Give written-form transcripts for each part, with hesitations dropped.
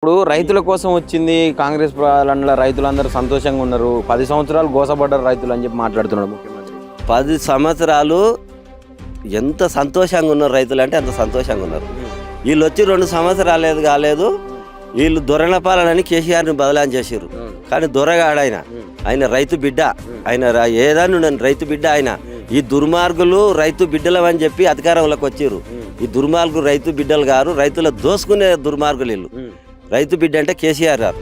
ఇప్పుడు రైతుల కోసం వచ్చింది కాంగ్రెస్ పాలనలో రైతులందరూ సంతోషంగా ఉన్నారు. 10 సంవత్సరాలు గోసపడ్డారు రైతులు అని చెప్పి మాట్లాడుతున్నాడు ముఖ్యమంత్రి. 10 సంవత్సరాలు ఎంత సంతోషంగా ఉన్నారు రైతులు అంటే అంత సంతోషంగా ఉన్నారు. వీళ్ళు వచ్చి 2 సంవత్సరాలు కాలేదు, వీళ్ళు దొరల పాలనని కేసీఆర్ని బదలాం చేసారు. కానీ దొరగాడు ఆయన రైతు బిడ్డ, ఆయన ఏదైనా రైతు బిడ్డ ఆయన. ఈ దుర్మార్గులు రైతు బిడ్డలు అని చెప్పి అధికారంలోకి వచ్చారు. ఈ దుర్మార్గులు రైతు బిడ్డలు గారు, రైతుల దోసుకునే దుర్మార్గులు వీళ్ళు. రైతు బిడ్డ అంటే కేసీఆర్ గారు,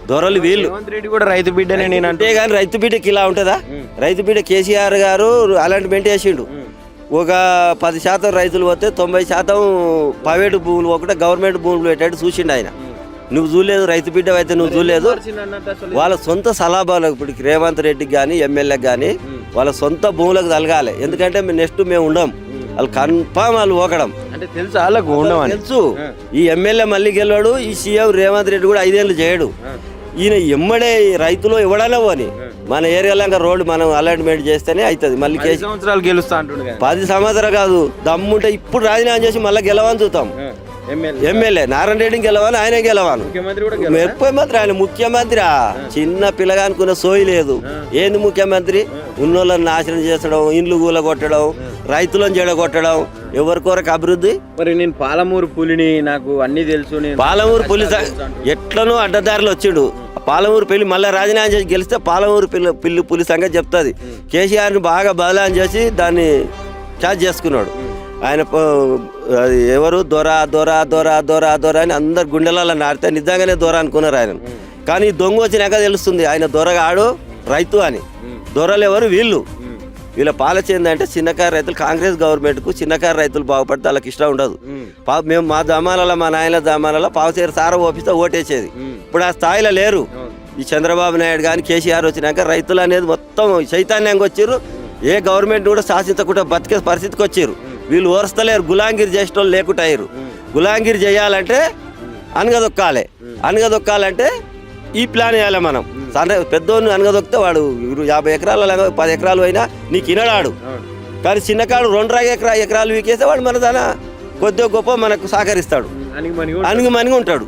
దొరలు వీళ్ళు. రేవంత్ రెడ్డి కూడా రైతు బిడ్డనే నేను అంటే కానీ రైతు బిడ్డకి ఇలా ఉంటుందా? రైతు బిడ్డ కేసీఆర్ గారు అలాంటిమెంట్ చేసిండు. ఒక 10% రైతులు పోతే 90% ప్రైవేటు భూములు ఒకటే గవర్నమెంట్ భూములు పెట్టాడు చూసిండు ఆయన. నువ్వు చూడలేదు, రైతు బిడ్డ అయితే నువ్వు చూడలేదు. వాళ్ళ సొంత సలాభాలకు ఇప్పుడు రేవంత్ రెడ్డికి కానీ ఎమ్మెల్యేకి కానీ వాళ్ళ సొంత భూములకు తలగాలి. ఎందుకంటే నెక్స్ట్ మేము ఉండం, వాళ్ళు కన్ఫామ్ వాళ్ళు ఓకడం అంటే తెలుసు, వాళ్ళకు ఉండమని తెలుసు. ఈ ఎమ్మెల్యే మళ్ళీ గెలవాడు, ఈ సీఎం రేవంత్ రెడ్డి కూడా 5 ఏళ్ళు చేయడు. ఈయన ఎమ్మడే రైతులు ఇవ్వడానే పోని మన ఏరియాలో రోడ్డు మనం అలాట్మెంట్ చేస్తేనే అవుతుంది. మళ్ళీ 10 సంవత్సరాలు గెలుస్తా అంటుండే. 10 సంవత్సరాలు కాదు, దమ్ముంటే ఇప్పుడు రాజీనామా చేసి మళ్ళీ గెలవని చూస్తాం. ఎమ్మెల్యే నారాయణ రెడ్డిని గెలవాలి, ఆయనే గెలవాను. ముఖ్యమంత్రి ఆయన ముఖ్యమంత్రి చిన్న పిల్లగా అనుకున్న సోయి లేదు. ఏంది ముఖ్యమంత్రి? ఉన్నోళ్ళని నాశనం చేసడం, ఇండ్లు కూల కొట్టడం, రైతులను చెడగొట్టడం, ఎవరి కొరకు అభివృద్ధి. మరి నేను పాలమూరు పులిని, నాకు అన్ని తెలుసు. పాలమూరు పులి ఎట్లనో అడ్డదారిలో వచ్చిండు. పాలమూరు పెళ్లి మళ్ళీ రాజీనామా చేసి గెలిస్తే పాలమూరు పులి సంగతి చెప్తుంది. కేసీఆర్ని బాగా బదలాం చేసి దాన్ని ఛార్జ్ చేసుకున్నాడు ఆయన. అది ఎవరు దొర దొర దొర దొర దొర అని అందరు గుండెలలో నాడితే నిజంగానే దొర అనుకున్నారు ఆయన. కానీ దొంగ వచ్చినాక తెలుస్తుంది ఆయన దొరగాడు రైతు అని. దొరలు ఎవరు? వీళ్ళు. వీళ్ళ పాలసీ ఏంటంటే చిన్నకారు రైతులు, కాంగ్రెస్ గవర్నమెంట్కు చిన్నకారు రైతులు బాగుపడితే వాళ్ళకి ఇష్టం ఉండదు. మేము మా జమానాల మా నాయన జమానాలో పావుసేరు సార ఓపిస్తే ఓటేసేది. ఇప్పుడు ఆ స్థాయిలో లేరు. ఈ చంద్రబాబు నాయుడు కానీ కేసీఆర్ వచ్చినాక రైతులు అనేది మొత్తం చైతన్యంగా వచ్చారు. ఏ గవర్నమెంట్ కూడా శాసించకుండా బతికే పరిస్థితికి వచ్చారు. వీళ్ళు ఓర్స్తలేరు, గులాంగిరి చేసిన వాళ్ళు లేకుండా అయ్యారు. గులాంగిరి చేయాలంటే అనగదొక్కాలి. అనగదొక్కాలంటే ఈ ప్లాన్ వేయాలి మనం. పెద్దోడిని అనగదొక్కితే వాడు 50 ఎకరాలు 10 ఎకరాలు అయినా నీకు ఇనడాడు. కానీ చిన్నకాడు 2 ఎకరాలు వీకేస్తే వాడు మన దాన కొద్దిగా గొప్ప మనకు సహకరిస్తాడు, అణిగి మణిగి ఉంటాడు.